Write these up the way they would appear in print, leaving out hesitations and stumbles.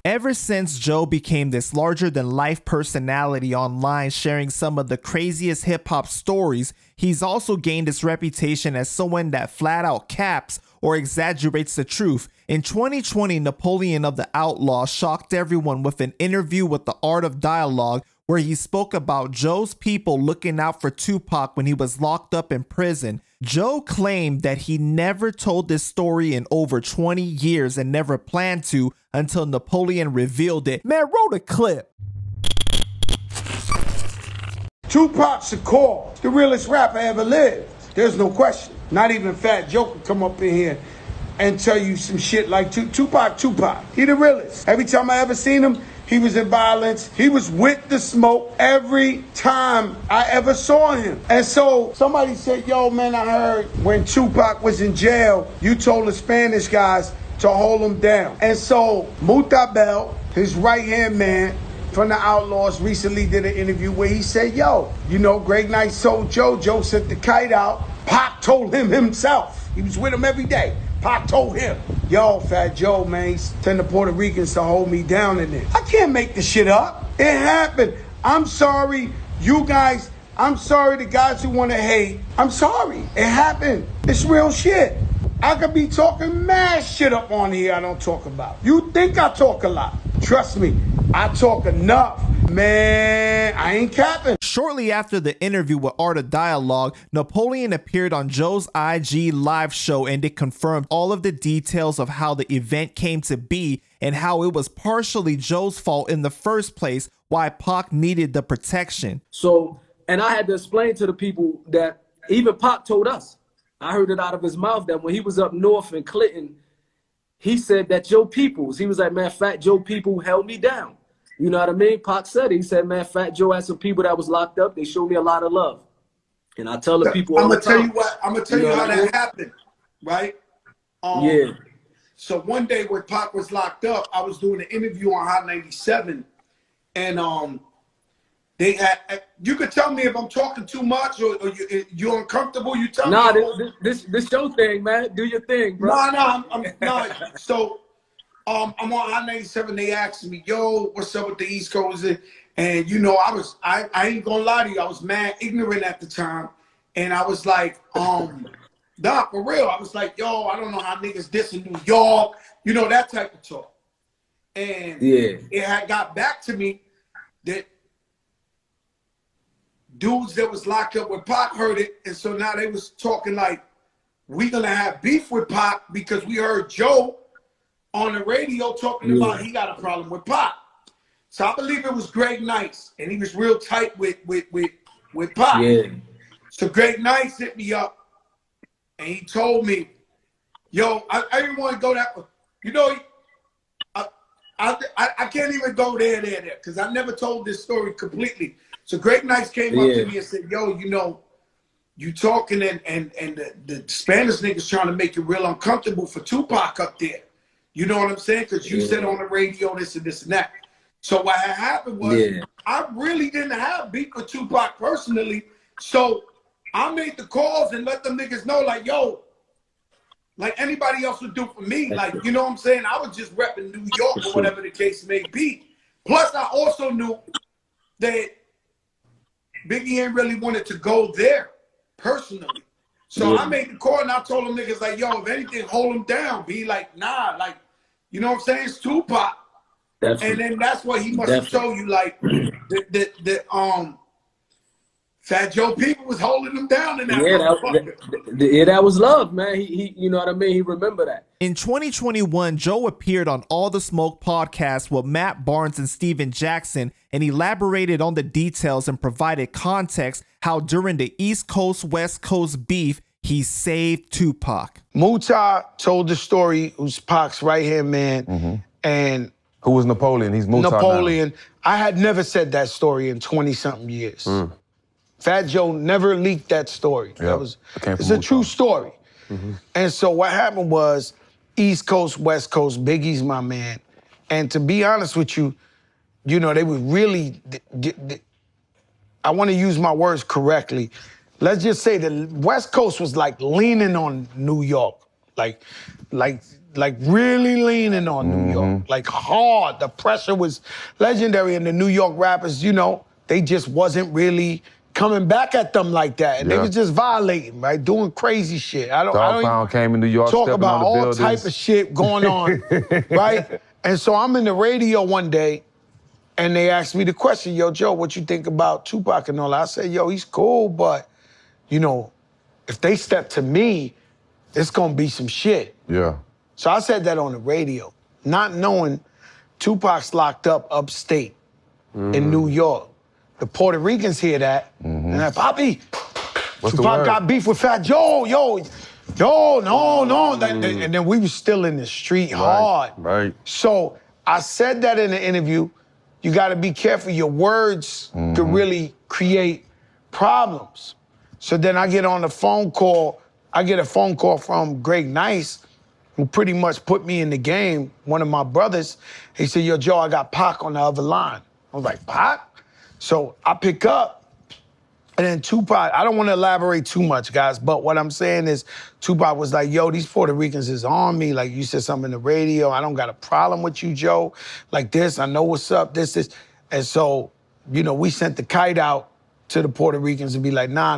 Ever since Joe became this larger-than-life personality online sharing some of the craziest hip-hop stories, he's also gained his reputation as someone that flat-out caps or exaggerates the truth. In 2020, Napoleon of the Outlaw shocked everyone with an interview with The Art of Dialogue where he spoke about Joe's people looking out for Tupac when he was locked up in prison. Joe claimed that he never told this story in over 20 years and never planned to until Napoleon revealed it. Man, roll the clip. Tupac Shakur, the realest rapper ever lived. There's no question. Not even Fat Joe could come up in here and tell you some shit like Tupac. He the realest. Every time I ever seen him, he was in violence. He was with the smoke every time I ever saw him. And so somebody said, yo, man, I heard when Tupac was in jail, you told the Spanish guys to hold him down. And so Mutabel, his right-hand man from the Outlaws, recently did an interview where he said, yo, you know, Greg Knight sold Joe. Joe sent the kite out. Pac told him himself. He was with him every day. Pac told him, yo, Fat Joe, man, he's telling the Puerto Ricans to hold me down in there. I can't make this shit up. It happened. I'm sorry, you guys. I'm sorry, the guys who want to hate. I'm sorry. It happened. It's real shit. I could be talking mad shit up on here I don't talk about. You think I talk a lot. Trust me, I talk enough. Man, I ain't capping. Shortly after the interview with Art of Dialogue, Napoleon appeared on Joe's IG live show and it confirmed all of the details of how the event came to be and how it was partially Joe's fault in the first place, why Pac needed the protection. So, and I had to explain to the people that even Pac told us, I heard it out of his mouth, that when he was up north in Clinton, he said that Joe Peoples, he was like, man, Fat Joe People held me down. You know what I mean? Pac said it. He said, man, Fat Joe had some people that was locked up. They showed me a lot of love. And I tell the people all the time. I'm going to tell you how that happened, right? Yeah. So one day when Pac was locked up, I was doing an interview on Hot 97. And they had, you could tell me if I'm talking too much or you're uncomfortable. You tell me. Nah, this your thing, man. Do your thing, bro. No. So I'm on Hot 97. They asked me, yo, what's up with the East Coast? And you know, I ain't gonna lie to you. I was mad ignorant at the time. And I was like, nah, for real. I was like, yo, I don't know how niggas diss in New York. You know, that type of talk. And yeah, it had got back to me that dudes that was locked up with Pac heard it. And so now they was talking like, we gonna have beef with Pac because we heard Joe on the radio talking about he got a problem with Pac. So I believe it was Greg Nice, and he was real tight with Pac. Yeah. So Greg Nice hit me up, and he told me, yo, I didn't want to go that way. You know, I can't even go there, because I never told this story completely. So Greg Nice came up to me and said, yo, you know, you talking and the Spanish niggas trying to make it real uncomfortable for Tupac up there. You know what I'm saying? Because you said on the radio this and this and that. So what had happened was I really didn't have beef with Tupac personally. So I made the calls and let them niggas know, like, yo, like anybody else would do for me. Like, you know what I'm saying? I was just repping New York or whatever the case may be. Plus, I also knew that Biggie ain't really wanted to go there personally. So I made the call and I told them niggas, like, yo, if anything, hold him down. Be like, nah, like, you know what I'm saying? It's Tupac. And then that's what he must have told you, like, Fat Joe People was holding him down in that. That was love, man. He you know what I mean? He remember that. In 2021, Joe appeared on All the Smoke podcast with Matt Barnes and Steven Jackson and elaborated on the details and provided context how during the East Coast, West Coast beef, he saved Tupac. Muta told the story, who's Pac's right-hand man, and who was Napoleon? He's Muta Napoleon. now. I had never said that story in 20-something years. Fat Joe never leaked that story. It's a true story. And so what happened was, East Coast, West Coast, Biggie's my man. And to be honest with you, you know, they were really, I want to use my words correctly. Let's just say the West Coast was like leaning on New York. Like like really leaning on New York, like hard. The pressure was legendary, and the New York rappers, you know, they just wasn't really coming back at them like that, and they was just violating, right, doing crazy shit. I don't Dogpound came in New York, talk about on the all buildings. type of shit going on, right? And so I'm in the radio one day, and they asked me the question, yo, Joe, what you think about Tupac and all that? I said, yo, he's cool, but, you know, if they step to me, it's gonna be some shit. Yeah. So I said that on the radio, not knowing Tupac's locked up upstate in New York. The Puerto Ricans hear that, and they're like, Poppy, Tupac got beef with Fat Joe, no. And then we was still in the street hard. Right. So I said that in the interview, you gotta be careful. Your words could really create problems. So then I get on the phone call, I get a phone call from Greg Nice, who pretty much put me in the game, one of my brothers. He said, yo, Joe, I got Pac on the other line. I was like, Pac? So I pick up, and then Tupac, I don't want to elaborate too much, guys, but what I'm saying is Tupac was like, yo, these Puerto Ricans is on me. Like, you said something in the radio. I don't got a problem with you, Joe. Like this, I know what's up, this. And so, you know, we sent the kite out to the Puerto Ricans and be like, nah.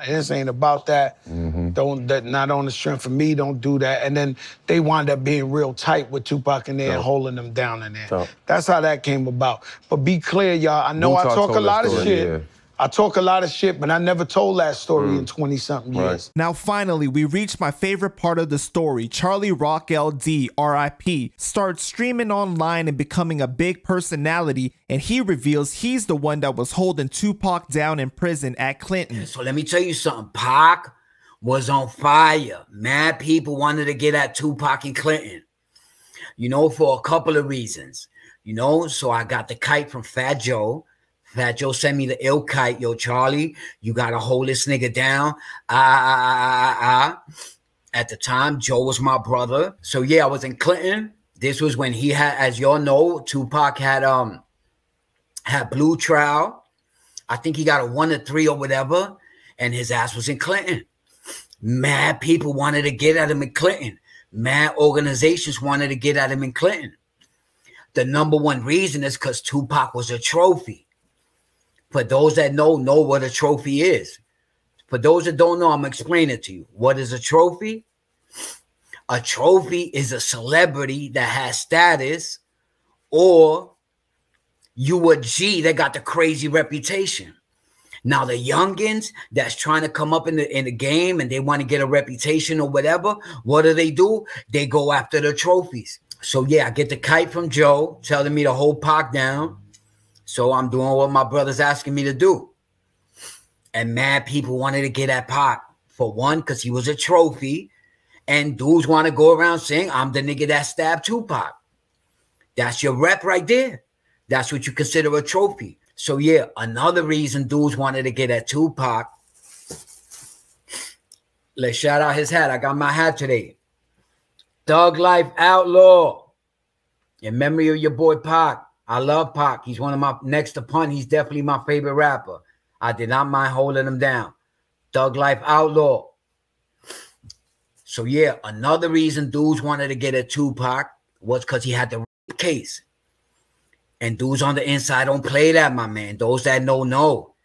This ain't about that. Not on the strength of me, don't do that. And then they wind up being real tight with Tupac in there and holding them down in there. That's how that came about. But be clear, y'all, I know I talk a lot of shit. Yeah. I talk a lot of shit, but I never told that story in 20-something years. Now, finally, we reached my favorite part of the story. Charlie Rock LD, RIP, starts streaming online and becoming a big personality, and he reveals he's the one that was holding Tupac down in prison at Clinton. So let me tell you something. Pac was on fire. Mad people wanted to get at Tupac and Clinton, you know, for a couple of reasons. You know, so I got the kite from Fat Joe. Fat Joe sent me the ill kite. Yo, Charlie, you got to hold this nigga down. At the time, Joe was my brother. So, yeah, I was in Clinton. This was when he had, as y'all know, Tupac had Blue Trial. I think he got a 1 to 3 or whatever. And his ass was in Clinton. Mad people wanted to get at him in Clinton. Mad organizations wanted to get at him in Clinton. The #1 reason is because Tupac was a trophy. For those that know what a trophy is. For those that don't know, I'm going to explain it to you. What is a trophy? A trophy is a celebrity that has status, or you a G that got the crazy reputation. Now, the youngins that's trying to come up in the game and they want to get a reputation or whatever, what do? They go after the trophies. So, yeah, I get the kite from Joe telling me to hold Pac down. So I'm doing what my brother's asking me to do. And mad people wanted to get at Pac. For one, because he was a trophy. And dudes want to go around saying, I'm the nigga that stabbed Tupac. That's your rep right there. That's what you consider a trophy. So yeah, another reason dudes wanted to get at Tupac. Let's shout out his hat. I got my hat today. Thug Life Outlaw. In memory of your boy Pac. I love Pac. He's one of my, next to Pun, he's definitely my favorite rapper. I did not mind holding him down. Thug Life Outlaw. So yeah, another reason dudes wanted to get at Tupac was because he had the rape case. And dudes on the inside don't play that, my man. Those that know.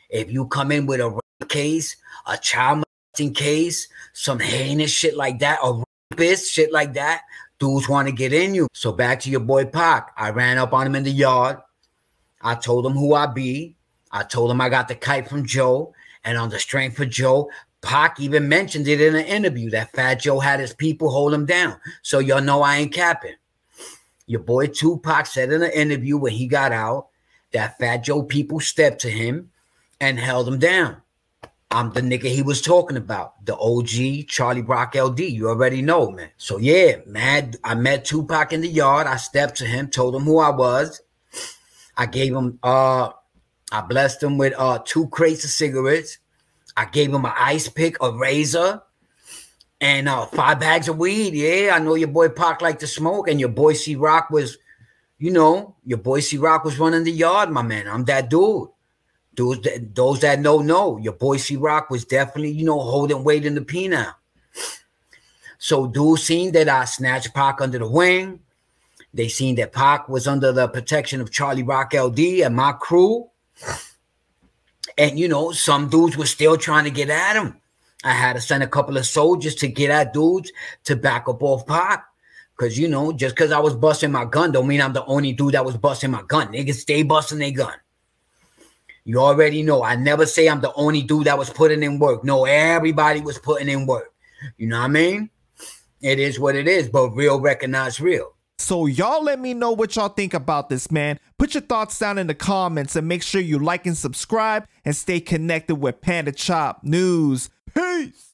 If you come in with a rape case, a child molesting case, some heinous shit like that, a rapist, shit like that, dudes want to get in you. So back to your boy Pac. I ran up on him in the yard. I told him who I be. I told him I got the kite from Joe. And on the strength of Joe, Pac even mentioned it in an interview that Fat Joe had his people hold him down. So y'all know I ain't capping. Your boy Tupac said in an interview when he got out that Fat Joe people stepped to him and held him down. I'm the nigga he was talking about, the OG Charlie Rock LD. You already know, man. So yeah, man, I met Tupac in the yard. I stepped to him, told him who I was. I gave him, I blessed him with 2 crates of cigarettes. I gave him an ice pick, a razor, and 5 bags of weed. Yeah, I know your boy Pac liked to smoke, and your boy C-Rock was, you know, your boy C-Rock was running the yard, my man. I'm that dude. Those that know. Your boy C-Rock was definitely, you know, holding weight in the P now. So dudes seen that I snatched Pac under the wing. They seen that Pac was under the protection of Charlie Rock LD and my crew. And, you know, some dudes were still trying to get at him. I had to send a couple of soldiers to get at dudes to back up off Pac. Because, you know, just because I was busting my gun don't mean I'm the only dude that was busting my gun. Niggas stay busting their gun. You already know. I never say I'm the only dude that was putting in work. No, everybody was putting in work. You know what I mean? It is what it is, but real recognize real. So y'all let me know what y'all think about this, man. Put your thoughts down in the comments and make sure you like and subscribe and stay connected with Panda Chop News. Peace!